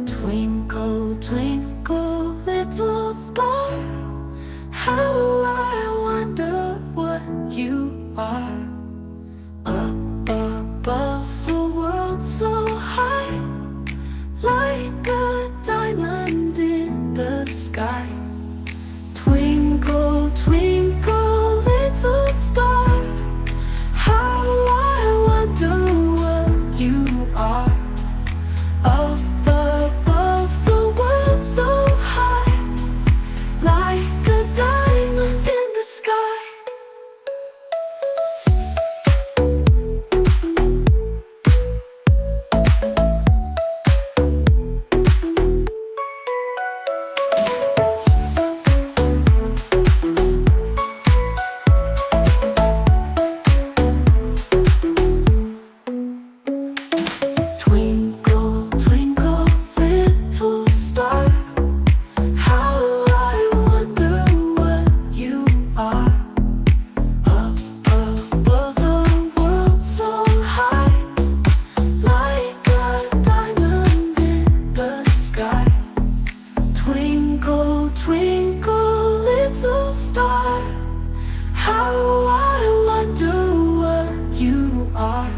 Twinkle, twinkle, little star, how I wonder what you are. Up above the world so high, like a diamond in the sky. Twinkle, twinkle, little star, how I wonder what you are. Up above the world so high, like a diamond in the sky. Twinkle, twinkle, little star, how I wonder what you are. Up above the world so high, like a diamond in the sky. Twinkle, twinkle, little star, how I wonder what you are.